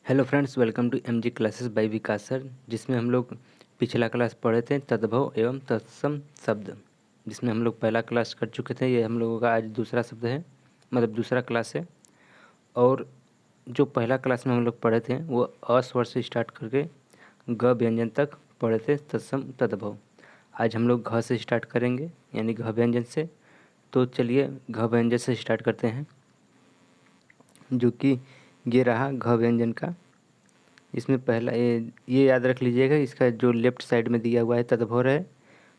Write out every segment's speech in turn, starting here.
Hello friends, welcome to MG classes by Vikas sir. जिसमें हम लोग पिछला क्लास पढ़े थे तद्भव एवं तत्सम शब्द, जिसमें हम लोग पहला क्लास कर चुके थे। ये हम लोगों का आज दूसरा शब्द है, मतलब दूसरा क्लास है। और जो पहला क्लास में हम लोग पढ़े थे वो अ स्वर से स्टार्ट करके ग व्यंजन तक पढ़े थे, तत्सम तद्भव। आज हम लोग घ से स्टार्ट करेंगे, यानी घ व्यंजन से। तो चलिए घ व्यंजन से स्टार्ट करते हैं, जो कि ये रहा घ व्यंजन का। इसमें पहला ये याद रख लीजिएगा, इसका जो लेफ्ट साइड में दिया हुआ है तद्भव है,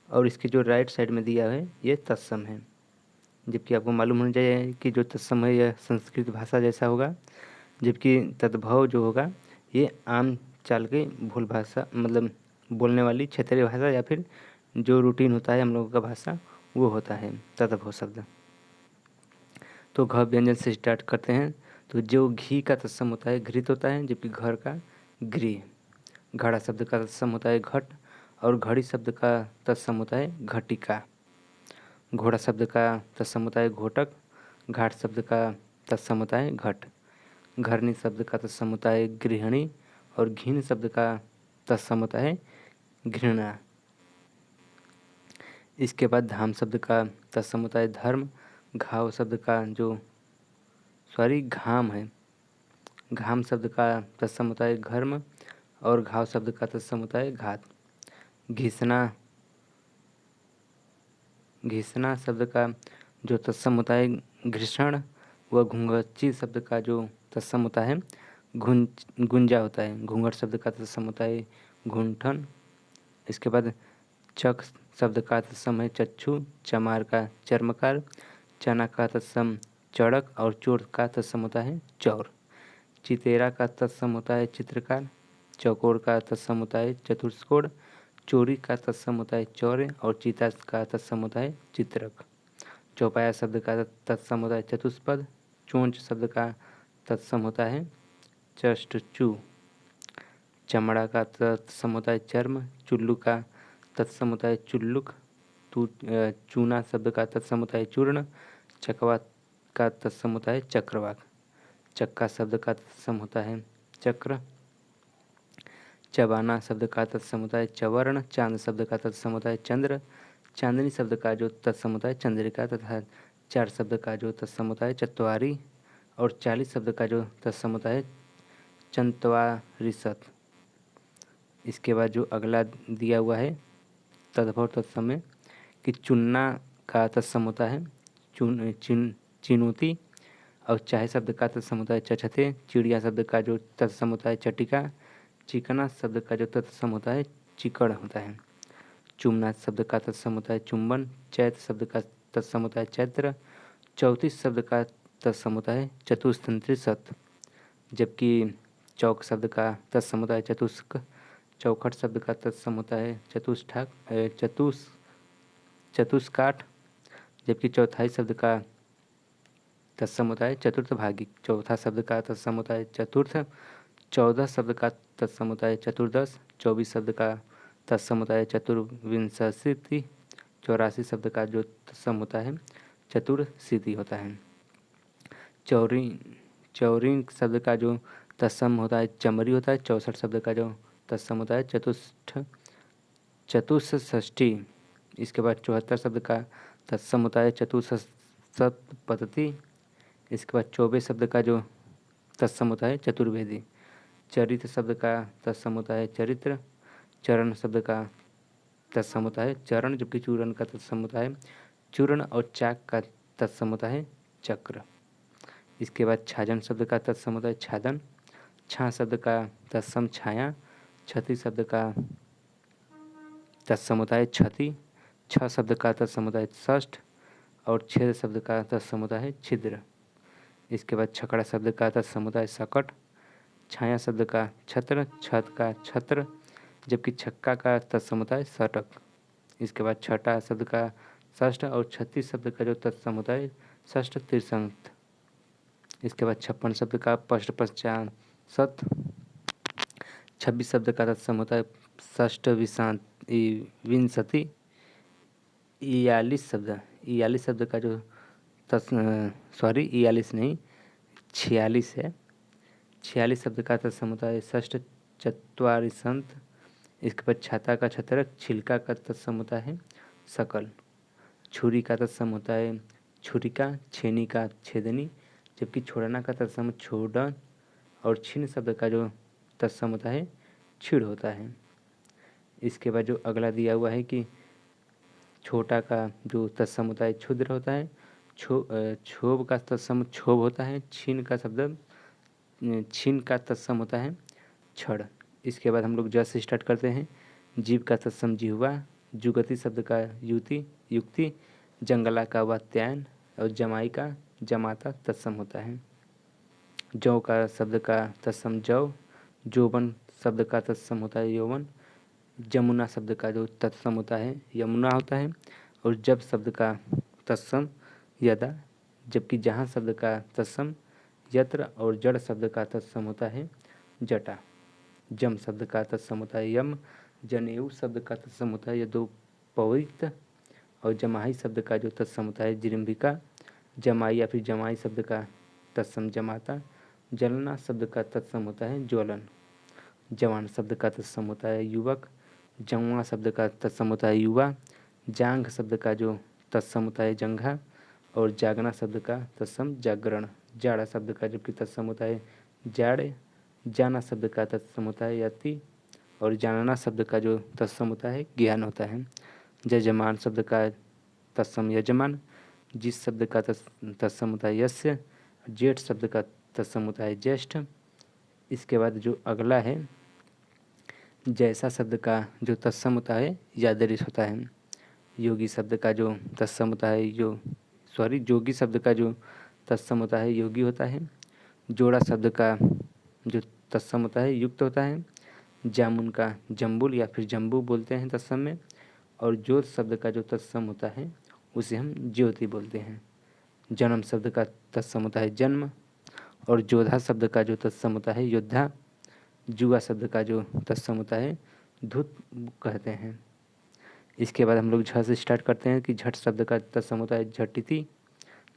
और इसके जो राइट साइड में दिया है ये तत्सम है। जबकि आपको मालूम होना चाहिए कि जो तत्सम है यह संस्कृत भाषा जैसा होगा, जबकि तद्भव जो होगा ये आम चाल के भूल भाषा, मतलब बोलने वाली क्षेत्रीय भाषा या फिर जो रूटीन होता है हम लोगों का भाषा, वो होता है तद्भव शब्द। तो घ व्यंजन से स्टार्ट करते हैं। तो जो घी का तत्सम होता है घृत होता है, जबकि घर का गृह। घड़ा शब्द का तत्सम होता है घट, और घड़ी शब्द का तत्सम होता है घटिका। घोड़ा शब्द का तत्सम होता है घोटक। घाट शब्द का तत्सम होता है घट। घरनी शब्द का तत्सम होता है गृहिणी, और घिन शब्द का तत्सम होता है घृणा। इसके बाद धाम शब्द का तत्सम होता है धर्म। घाव शब्द का जो घाम है, घाम शब्द का तत्सम होता है घर्म, और घाव शब्द का तत्सम होता है घात। घिसना, घिसना शब्द का जो तत्सम होता है घृषण, व घूंघची शब्द का जो तत्सम होता है गुंजा होता है। घूंघट शब्द का तत्सम होता है घूंठन। इसके बाद चक शब्द का तत्सम है चक्षु। चमार का चर्मकार। चना का तत्सम चड़क, और चोर का तत्सम होता है चौर। चितेरा का तत्सम होता है चित्रकार। चौकोर का तत्सम होता है चतुष्कोण। चोरी का तत्सम होता है चौर्य, और चीता का तत्सम होता है चित्रक। चौपाया शब्द का तत्सम होता है चतुष्पद। चोंच शब्द का तत्सम होता है चष्टचू। चमड़ा का तत्सम होता है चर्म। चुल्लू का तत्सम होता है चुल्लुक। चूना शब्द का तत्सम होता है चूर्ण। चकवा का तत्सम होता है चक्रवाक। चक्का शब्द का तत्सम होता है चक्र। चबाना शब्द का तत्सम होता है चवर्ण। चांद शब्द का तत्सम होता है चंद्र। चांदनी शब्द का जो तत्सम होता है चंद्रिका। तथा चार शब्द का जो तत्सम होता है चत्वारी, और 40 शब्द का जो तत्सम होता है चंत्वारिशत। इसके बाद जो अगला दिया हुआ है तद्भव तत्सम में, कि चुन्ना का तत्सम होता है चिनोती, और चाहे शब्द का तत्सम होता है चछते। चिड़िया शब्द का जो तत्सम होता है चटिका। चिकना शब्द का जो तत्सम होता है चिकड़ होता है। चुमना शब्द का तत्सम होता है चुंबन। चैत शब्द का तत्सम होता है चैत्र। चौतीस शब्द का तत्सम होता है चतुस्तंत्री सत। जबकि चौक शब्द का तत्सम होता है चतुष्क। चौखट शब्द का तत्सम होता है चतुष्काठ। जबकि चौथाई शब्द का तत्सम होता है चतुर्थ भागी। चौथा शब्द का तत्सम होता है चतुर्थ। 14 शब्द का तत्सम होता है चतुर्दश। 24 शब्द का तत्सम होता है चतुर्विंशति। 84 शब्द का जो तत्सम होता है चतुर्शीति होता है। चौरी चौरी शब्द का जो तत्सम होता है चमरी होता है। 64 शब्द का जो तत्सम होता है चतुष्षष्ठी। इसके बाद 74 शब्द का तत्सम होता है चतुष्सप्तति। इसके बाद 24 शब्द का जो तत्सम होता है चतुर्वेदी। चरित्र शब्द का तत्सम होता है चरित्र। चरण शब्द का तत्सम होता है चरण, जबकि चूरण का तत्सम होता है चूर्ण, और चाक का तत्सम होता है चक्र। इसके बाद छाजन शब्द का तत्सम होता है छादन। छा शब्द का तत्सम छाया। छति शब्द का तत्सम होता है छति। छ शब्द का तत्सम होता है षष्ठ, और छेद शब्द का तत्सम होता है छिद्र। इसके बाद छकड़ा शब्द का तत्सम होता है सकट। छाया शब्द का छत्र। छत का छत्र, जबकि छक्का का तत्सम होता है षटक। इसके बाद छठा शब्द का षष्ठ, और 36 शब्द का जो तत्सम होता है षष्ठ त्रिशंत। इसके बाद 56 शब्द का पष्ट पश्चात सत। 26 शब्द का तत्सम होता है षष्ठ विंशति। 42 शब्द का जो 42 नहीं 46 है। 46 शब्द का तत्सम होता है षष्ठ चत्वारि संत। इसके बाद छाता का छत्रक, छिलका का तत्सम होता है सकल। छुरी का तत्सम होता है छुरिका, छेनी का छेदनी, जबकि छोड़ना का तत्सम छोड़न, और छिन शब्द का जो तत्सम होता है छिड़ होता है। इसके बाद जो अगला दिया हुआ है कि छोटा का जो तत्सम होता है क्षुद्र होता है, क्षोभ का तत्सम क्षोभ होता है, छीन का शब्द छीन का तत्सम होता है क्षण। इसके बाद हम लोग ज से स्टार्ट करते हैं। जीव का तत्सम जिह्वा, जुगति शब्द का युति युक्ति, जंगला का वात्यायन, और जमाई का जमाता तत्सम होता है। जौ का शब्द का तत्सम जौ, जोबन शब्द का तत्सम होता है यौवन, जमुना शब्द का जो तत्सम होता है यमुना होता है, और जब शब्द का तत्सम यदा, जबकि जहाँ शब्द का तत्सम यत्र, और जड़ शब्द का तत्सम होता है जटा। जम शब्द का तत्सम होता है यम, जनेऊ शब्द का तत्सम होता है यदोपवीत, और जमाई शब्द का जो तत्सम होता है जिरम्भिका। जमाई या फिर जमाई शब्द का तत्सम जमाता। जलना शब्द का तत्सम होता है ज्वलन। जवान शब्द का तत्सम होता है युवक। जौवा शब्द का तत्सम होता है युवा। जांघ शब्द का जो तत्सम होता है जंघा, और जागना शब्द का तत्सम जागरण। जाड़ा शब्द का जबकि तत्सम होता है जाड़े। जाना शब्द का तत्सम होता है यति, और जानना शब्द का जो तत्सम होता है ज्ञान होता है। जजमान शब्द का तत्सम यजमान। जिस शब्द का तत्सम होता है यस्य। जेठ शब्द का तत्सम होता है ज्येष्ठ। इसके बाद जो अगला है जैसा शब्द का जो तत्सम होता है यादृश होता है। योगी शब्द का जो तत्सम होता है जोगी शब्द का जो तत्सम होता है योगी होता है। जोड़ा शब्द का जो तत्सम होता है युक्त होता है। जामुन का जम्बुल या फिर जम्बू बोलते हैं तत्सम में, और ज्योत शब्द का जो तत्सम होता है उसे हम ज्योति बोलते हैं। जन्म शब्द का तत्सम होता है जन्म, और जोधा शब्द का जो तत्सम होता है योद्धा। जुआ शब्द का जो तत्सम होता है धुत कहते हैं। इसके बाद हम लोग झ से स्टार्ट करते हैं कि झट शब्द का तत्सम होता है झटिति।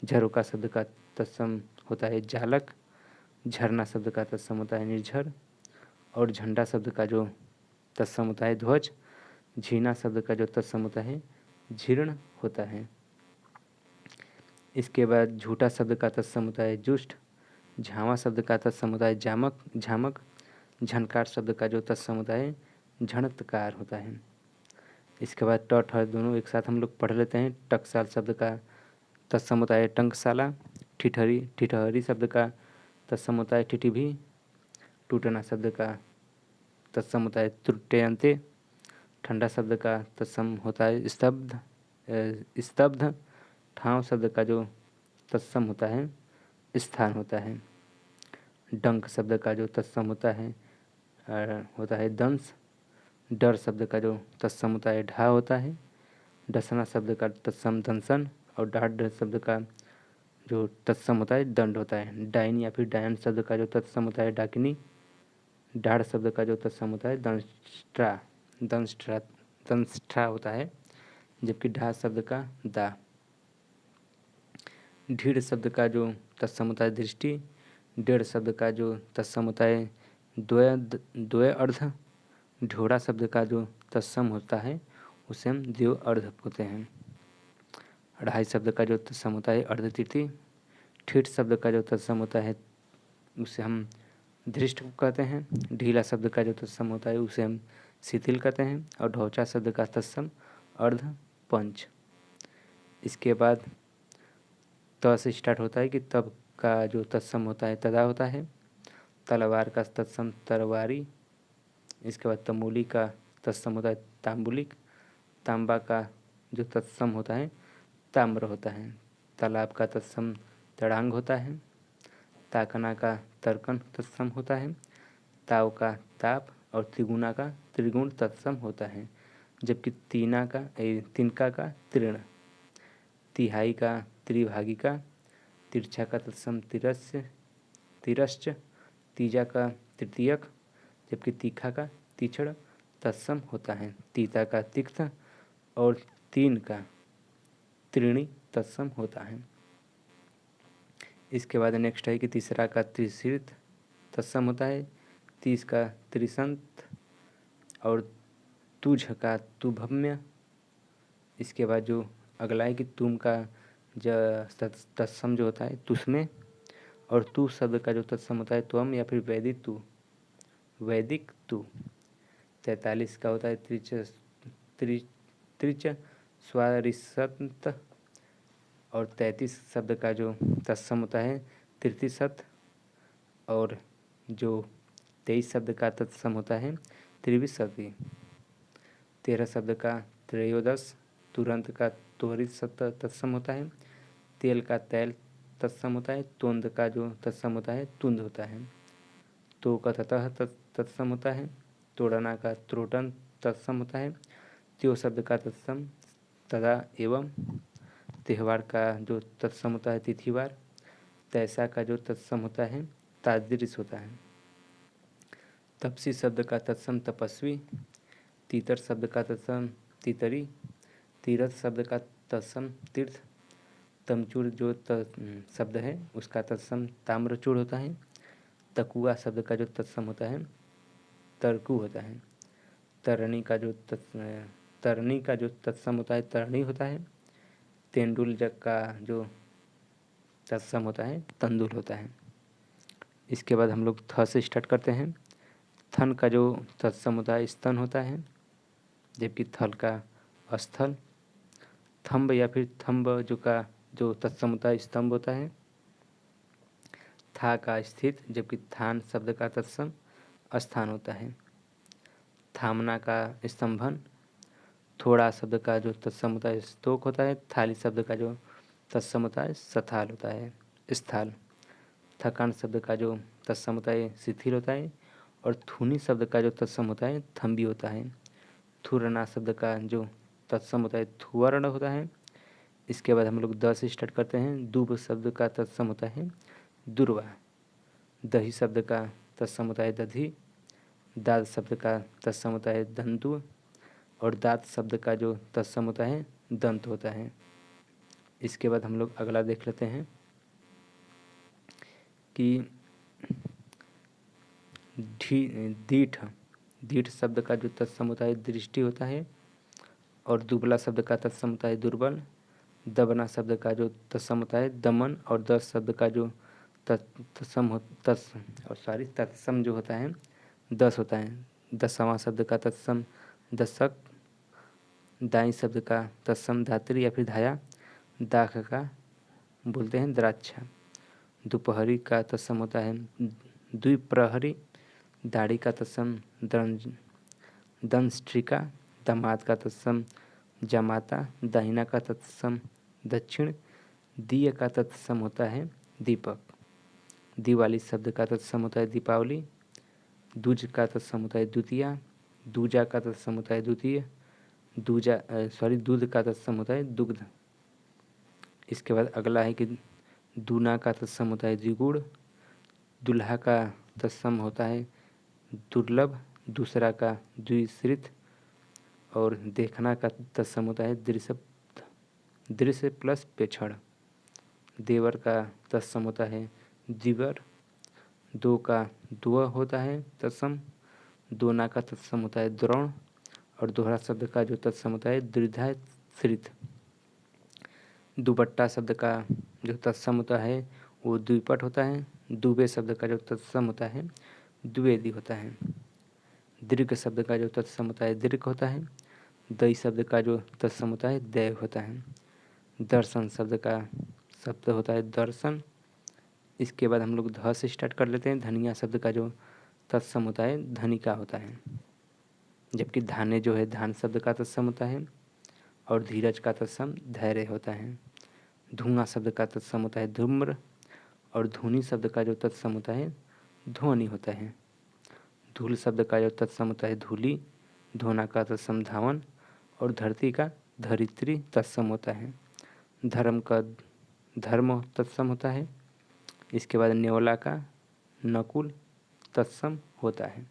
झरोका शब्द का तत्सम होता है झालक। झरना शब्द का तत्सम होता है निर्झर, और झंडा शब्द का जो तत्सम होता है ध्वज। झीना शब्द का जो तत्सम होता है झीर्ण होता है। इसके बाद झूठा शब्द का तत्सम होता है जुष्ट। झावा शब्द का तत्सम होता है जामक झामक। झनकार शब्द का जो तत्सम होता है झणत्कार होता है। इसके बाद ट ठ दोनों एक साथ हम लोग पढ़ लेते हैं। टकसाल शब्द का तत्सम होता है टंकशाला। ठिठरी ठिठहरी शब्द का तत्सम होता है ठिठिभी। टूटना शब्द का तत्सम होता है त्रुट्यन्ते। ठंडा शब्द का तत्सम होता है स्तब्ध। ठाव शब्द का जो तत्सम होता है स्थान होता है। डंक शब्द का जो तत्सम होता है दंश। डर शब्द का जो तत्सम होता है ढा होता है। डसना शब्द का तत्सम दंसन, और डाढ़ शब्द का जो तत्सम होता है दंड होता है। डायन या फिर डायन शब्द का जो तत्सम होता है डाकिनी। डाढ़ शब्द का जो तत्सम होता है दंष्ट्रा दंष्ट्रा दंष्ट्रा होता है, जबकि ढा शब्द का दा। ढीढ़ शब्द का जो तत्सम होता है दृष्टि। डेढ़ शब्द का जो तत्सम होता है द्वय अर्ध। ढोड़ा शब्द का जो तत्सम होता है उसे हम द्यो अर्ध बोलते हैं। अढ़ाई शब्द का जो तत्सम होता है अर्धतिथि। ठीठ शब्द का जो तत्सम होता है उसे हम धृष्ट कहते हैं। ढीला शब्द का जो तत्सम होता है उसे हम शिथिल कहते हैं, और ढौचा शब्द का तत्सम अर्ध पंच। इसके बाद त से स्टार्ट होता है कि तब का जो तत्सम होता है तदा होता है। तलवार का तत्सम तरवारी। इसके बाद तमूली का तत्सम होता है ताम्बुलिक। तांबा का जो तत्सम होता है ताम्र होता है। तालाब का तत्सम तड़ांग होता है। ताकना का तर्कन तत्सम होता है। ताव का ताप, और त्रिगुणा का त्रिगुण तत्सम होता है, जबकि तिनका का तृण। तिहाई का त्रिभागी का। तिरछा का तत्सम तिरश्च। तीजा का तृतीयक, जबकि तीखा का तीक्षण तत्सम होता है। तीता का तिक्त, और तीन का त्रीणी तत्सम होता है। इसके बाद नेक्स्ट है कि तीसरा का त्रिशीर्थ तत्सम होता है। 30 का त्रिशंत और तुझ का तुभम्य। इसके बाद जो अगला है कि तुम का तत्सम जो होता है तुस्में, और तू शब्द का जो तत्सम होता है त्वम या फिर वैदिक तू, वैदिक तू। 43 का होता है त्रिच स्वारिसंत, और 33 शब्द का जो तत्सम होता है तृतीसत, और जो 23 शब्द का तत्सम होता है त्रिविंशति। 13 शब्द का त्रयोदश, तुरंत का तोहरित तत्सम होता है। तेल का तैल तत्सम होता है। तोंद का जो तत्सम होता है तुंद होता है। तो का ततः तत्सम होता है। तोड़ना का त्रोटन तत्सम होता है। त्यो शब्द का तत्सम तदा एवं। त्यौहार का जो तत्सम होता है तिथिवार। तैसा का जो तत्सम होता है तादृश होता है। तपसी शब्द का तत्सम तपस्वी। तीतर शब्द का तत्सम तीतरी। तीर्थ शब्द का तत्सम तीर्थ। तमचूर जो शब्द है उसका तत्सम ताम्रचूड़ होता है। तकुआ शब्द का जो तत्सम होता है तरकू होता है। तरनी का जो तत्सम होता है तरणी होता है। तेंदुल जग का जो तत्सम होता है तंदुल होता है। इसके बाद हम लोग थ से स्टार्ट करते हैं। थन का जो तत्सम होता है स्तन होता है, जबकि थल का स्थल। थंब या फिर थंब जो तत्सम होता है स्तंभ होता है। था का स्थित, जबकि थान शब्द का तत्सम स्थान होता है। थामना का स्तंभन। थोड़ा शब्द का जो तत्सम होता है स्तूक होता है। थाली शब्द का जो तत्सम होता है सथाल होता है स्थाल। थकान शब्द का जो तत्सम होता है शिथिल होता है। और थूनी शब्द का जो तत्सम होता है थम्बी होता है। थुरना शब्द का जो तत्सम होता है थुवर्ण होता है। इसके बाद हम लोग द से स्टार्ट करते हैं। दुब शब्द का तत्सम होता है दुर्वा। दही शब्द का तत्सम होता है दधी। दाद शब्द का तत्सम होता है दंतु। और दांत शब्द का जो तत्सम होता है दंत होता है। इसके बाद हम लोग अगला देख लेते हैं कि दीठ शब्द का जो तत्सम होता है दृष्टि होता है। और दुबला शब्द का तत्सम होता है दुर्बल। दबना शब्द का जो तत्सम होता है दमन। और दस शब्द का जो तत्सम जो होता है 10 होता है। 10वां शब्द का तत्सम दशक। दाई शब्द का तत्सम धात्री या फिर धाया। दाख का बोलते हैं द्राक्षा। दोपहरी का तत्सम होता है द्विप्रहरी। दाढ़ी का तत्सम दंष्ट्रिका। दामाद का तत्सम जमाता। दाहिना का तत्सम दक्षिण। दिय का तत्सम होता है दीपक। दिवाली शब्द का तत्सम होता है दीपावली। दूज का तत्सम होता है द्वितीया। दूजा का तत्सम होता है द्वितीय। दूध का तत्सम होता है दुग्ध। इसके बाद अगला है कि दूना का तत्सम होता है द्विगुण। दुल्हा का तत्सम होता है दुर्लभ। दूसरा का द्विश्रित। और देखना का तत्सम होता है दृश्य प्लस पेछड़। देवर का तत्सम होता है दिवर। दो का दुआ होता है तत्सम। दोना का तत्सम होता है द्रोण। और दोहरा शब्द का जो तत्सम होता है दीर्घाश्रित। दुपट्टा शब्द का जो तत्सम होता है वो द्विपट होता है। दुबे शब्द का जो तत्सम होता है द्विवेदी होता है। दीर्घ शब्द का जो तत्सम होता है दीर्घ होता है। दई शब्द का जो तत्सम होता है दैव होता है। दर्शन शब्द का शब्द होता है दर्शन। इसके बाद हम लोग ध से स्टार्ट कर लेते हैं। धनिया शब्द का जो तत्सम होता है धनिका होता है, जबकि धाने जो है धान शब्द का तत्सम होता है। और धीरज का तत्सम धैर्य होता है। धुआं शब्द का तत्सम होता है धूम्र। और धुनी शब्द का जो तत्सम होता है ध्वनि होता है। धूल शब्द का जो तत्सम होता है धूली। धोना का तत्सम धावन। और धरती का धरित्री तत्सम होता है। धर्म का धर्म तत्सम होता है। इसके बाद न्योला का नकुल तत्सम होता है।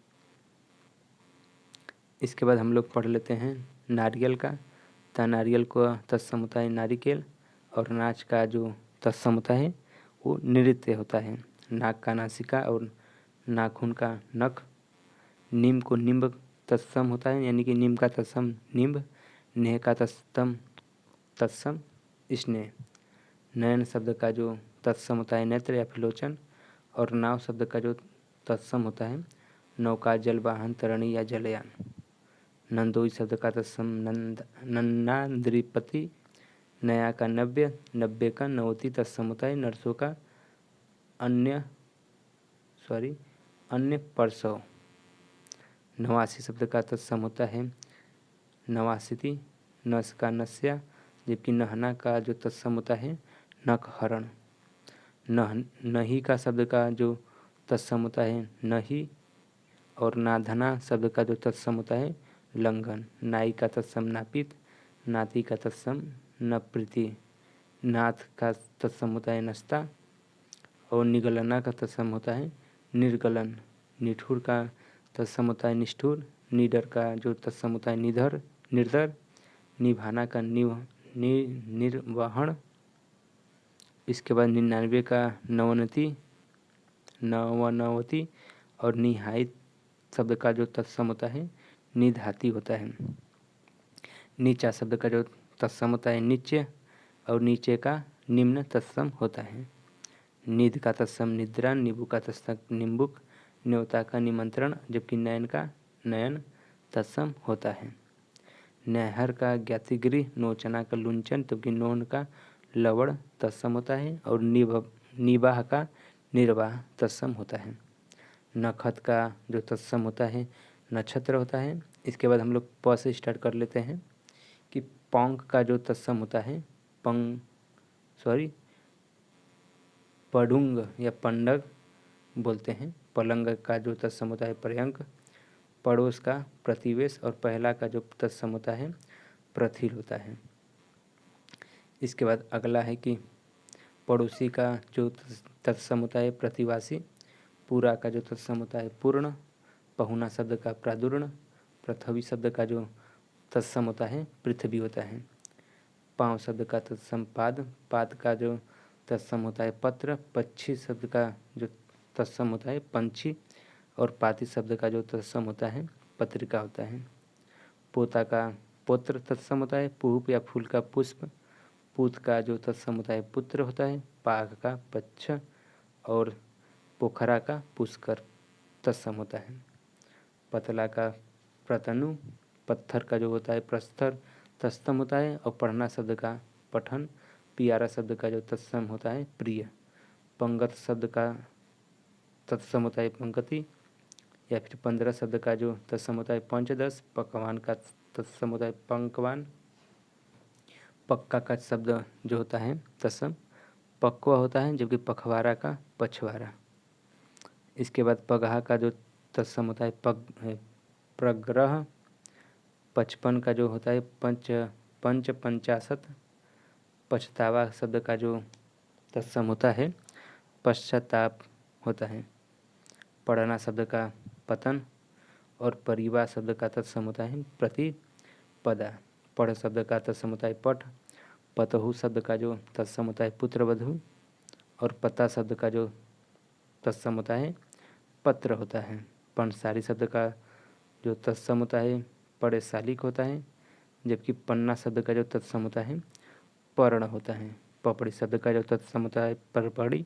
इसके बाद हम लोग पढ़ लेते हैं नारियल का। नारियल को तत्सम होता है नारिकेल। और नाच का जो तत्सम होता है वो नृत्य होता है। नाक का नासिका। और नाखून का नख। नीम को निम्ब तत्सम होता है, यानी कि नीम का तत्सम निम्ब। नेह का तत्सम स्नेह। नयन शब्द का जो तत्सम होता है नेत्र या फिर लोचन। और नाव शब्द का जो तत्सम होता है नौका, जल वाहन, तरणी या जलयान। नंदोई शब्द का तत्सम नन्ना, नृपति। नया का नव्य, नब्बे का नवति तत्सम होता है नरसों का अन्य परसव। नवासी शब्द का तत्सम होता है नवासिति। नस का नस्या, जबकि नहना का जो तत्सम होता है नख हरण। नही का शब्द का जो तत्सम होता है नही। और नाधना शब्द का जो तत्सम होता है लंघन। नाई का तत्सम नापित। नाती का तत्सम नप्रीति। नाथ का तत्सम होता है नस्ता। और निगलना का तत्सम होता है निर्गलन। निठुर का तत्सम होता है निष्ठुर। निडर का जो तत्सम होता है निर्धर। निभाना का निर्वहन। इसके बाद 99 का नवनवति। और निहायत शब्द का जो तत्सम होता है निधाती होता है। नीचा शब्द का जो तत्सम होता है नीचे। और नीचे का निम्न तत्सम होता है। निध का तत्सम निद्रा। निबु का तत्सम निम्बुक। न्योता का निमंत्रण, जबकि नयन का नयन तत्सम होता है। नहर का ज्ञातिगृह। नोचना का लुंचन, जबकि नोन का लवड़ तत्सम होता है। और निबाह का निर्वाह तत्सम होता है। नखत का जो तत्सम होता है नक्षत्र होता है। इसके बाद हम लोग प से स्टार्ट कर लेते हैं कि पौंक का जो तत्सम होता है पडुंग या पंडग बोलते हैं। पलंग का जो तत्सम होता है पर्यंक। पड़ोस का प्रतिवेश। और पहला का जो तत्सम होता है प्रथिल होता है। इसके बाद अगला है कि पड़ोसी का जो तत्सम होता है प्रतिवासी। पूरा का जो तत्सम होता है पूर्ण। पहुना शब्द का प्रादुर्ण। पृथ्वी शब्द का जो तत्सम होता है पृथ्वी होता है। पाँव शब्द का तत्सम पाद। पाद का जो तत्सम होता है पत्र। पक्षी शब्द का जो तत्सम होता है पंछी। और पाती शब्द का जो तत्सम होता है पत्रिका होता है। पोता का पुत्र तत्सम होता है पुष्प या फूल का पुष्प। पूत का जो तत्सम होता है पुत्र होता है। पाग का पच्छ। और पोखरा का पुष्कर तत्सम होता है। पतला का प्रतनु। पत्थर का जो होता है प्रस्तर तत्सम होता है। और पढ़ना शब्द का पठन। पियारा शब्द का जो तत्सम होता है प्रिय। पंगत शब्द का तत्सम होता है पंक्ति या फिर 15 शब्द का जो तत्सम होता है पंचदश। पकवान का तत्सम होता है पंकवान। पक्का का शब्द जो होता है तत्सम पक्वा होता है, जबकि पखवारा का पछवारा। इसके बाद पगहा का जो तत्सम होता है प्रग्रह। 55 का जो होता है पंचाशत। पछतावा शब्द का जो तत्सम होता है पश्चाताप होता है। पढ़ना शब्द का पतन। और परिवार शब्द का तत्सम होता है प्रतिपदा। पढ़ शब्द का तत्सम होता है पठ। पतहु शब्द का जो तत्सम होता है पुत्रवधु। और पता शब्द का जो तत्सम होता है पत्र होता है। पंचसारी शब्द का जो तत्सम होता है पढ़शालिक होता है, जबकि पन्ना शब्द का जो तत्सम होता है पर्ण होता है। पपड़ी शब्द का जो तत्सम होता है परपड़ी।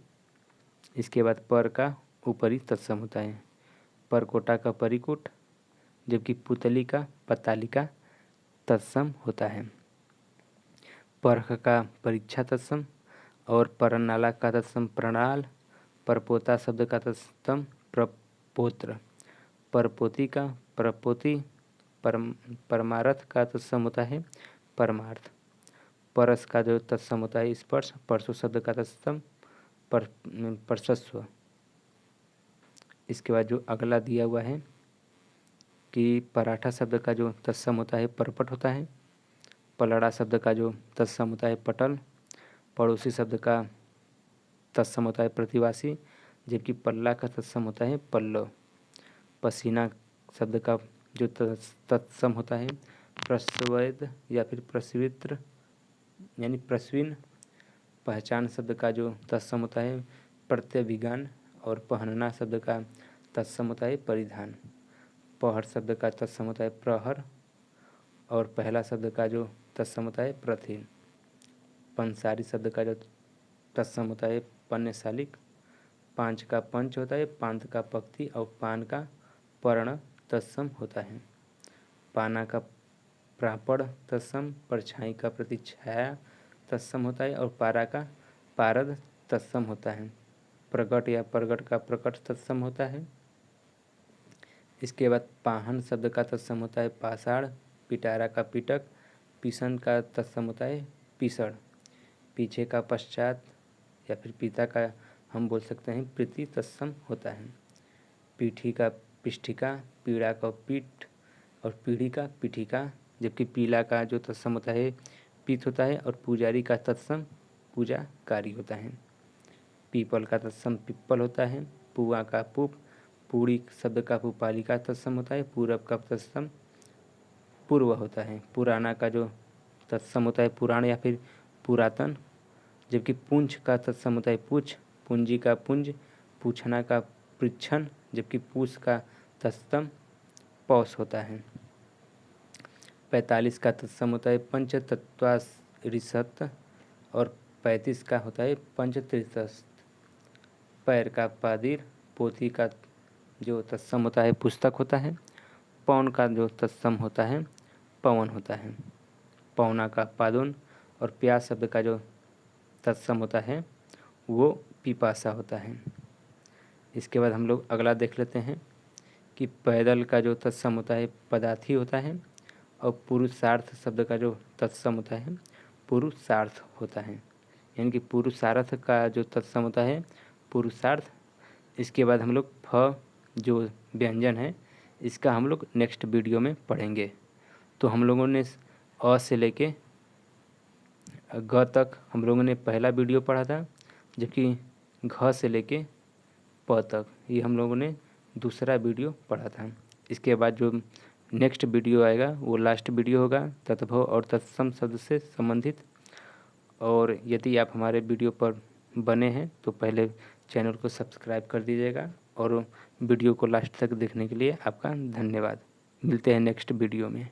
इसके बाद पर का ऊपरी तत्सम होता है परकोटा का परिकोट, जबकि पुतली का पतालिका तत्सम होता है। परख का परीक्षा तत्सम। और परनाला का तत्सम प्रणाल। परपोता शब्द का तत्सम प्रपोत्र। परपोती का परपोती। परमार्थ का तत्सम होता है परमार्थ। परस का जो तत्सम होता है स्पर्श। परसु शब्द का तत्सम परसस्व। इसके बाद जो अगला दिया हुआ है कि पराठा शब्द का जो तत्सम होता है परपट होता है। पलड़ा शब्द का जो तत्सम होता है पटल। पड़ोसी शब्द का तत्सम होता है प्रतिवासी, जबकि पल्ला का तत्सम होता है पल्लव। पसीना शब्द का जो तत्सम होता है प्रस्वेद या फिर प्रस्वित्र यानी प्रस्विन। पहचान शब्द का जो तत्सम होता है प्रत्यभिज्ञान। और पहनना शब्द का तत्सम होता है परिधान। पहर शब्द का तत्सम होता है प्रहर, और पहला शब्द का जो तत्सम होता है प्रथिन। पंसारी शब्द का जो तत्सम होता है पन्यशालिक। पांच का पंच होता है, पांत का पक्ति और पान का पर्ण तत्सम होता है। पाना का प्रापड़ तत्सम, परछाई का प्रतिछाया तत्सम होता है, और पारा का पारद तत्सम होता है। प्रगट या प्रगट का प्रकट तत्सम होता है। इसके बाद पाहन शब्द का तत्सम होता है पाषाण। पिटारा का पिटक। पीसन का तत्सम होता है पीसड़। पीछे का पश्चात या फिर पिता का हम बोल सकते हैं प्रीति तत्सम होता है। पीठी का पिष्ठिका। पीड़ा का पीठ, और पीढ़ी का पीठिका। जबकि पीला का जो तत्सम होता है पीत होता है, और पुजारी का तत्सम पूजाकारी होता है। पीपल का तत्सम पिप्पल होता है। पुआ का पुप। पूरी शब्द का पुपाली का तत्सम होता है। पूरब का तत्सम पूर्व होता है। पुराना का जो तत्सम होता है पुराण या फिर पुरातन। जबकि पुंछ का तत्सम होता है पूछ। पूंजी का पुंज। पूछना का पृच्छन। जबकि पूछ का तत्सम पौष होता है। 45 का तत्सम होता है पंच तत्वारिशत, और 35 का होता है पंच त्रिशत। पैर का पादिर। पोथी का जो तत्सम होता है पुस्तक होता है। पौन का जो तत्सम होता है पवन होता है। पौना का पादुन, और प्यास शब्द का जो तत्सम होता है वो पिपासा होता है। इसके बाद हम लोग अगला देख लेते हैं कि पैदल का जो तत्सम होता है पदार्थी होता है, और पुरुषार्थ शब्द का जो तत्सम होता है पुरुषार्थ होता है। यानी कि पुरुषार्थ का जो तत्सम होता है पुरुषार्थ। इसके बाद हम लोग फ जो व्यंजन है इसका हम लोग नेक्स्ट वीडियो में पढ़ेंगे। तो हम लोगों ने अ से लेके ग तक हम लोगों ने पहला वीडियो पढ़ा था, जबकि घ से लेके प तक ये हम लोगों ने दूसरा वीडियो पढ़ा था। इसके बाद जो नेक्स्ट वीडियो आएगा वो लास्ट वीडियो होगा तत्भव और तत्सम शब्द से संबंधित। और यदि आप हमारे वीडियो पर बने हैं तो पहले चैनल को सब्सक्राइब कर दीजिएगा, और वीडियो को लास्ट तक देखने के लिए आपका धन्यवाद। मिलते हैं नेक्स्ट वीडियो में।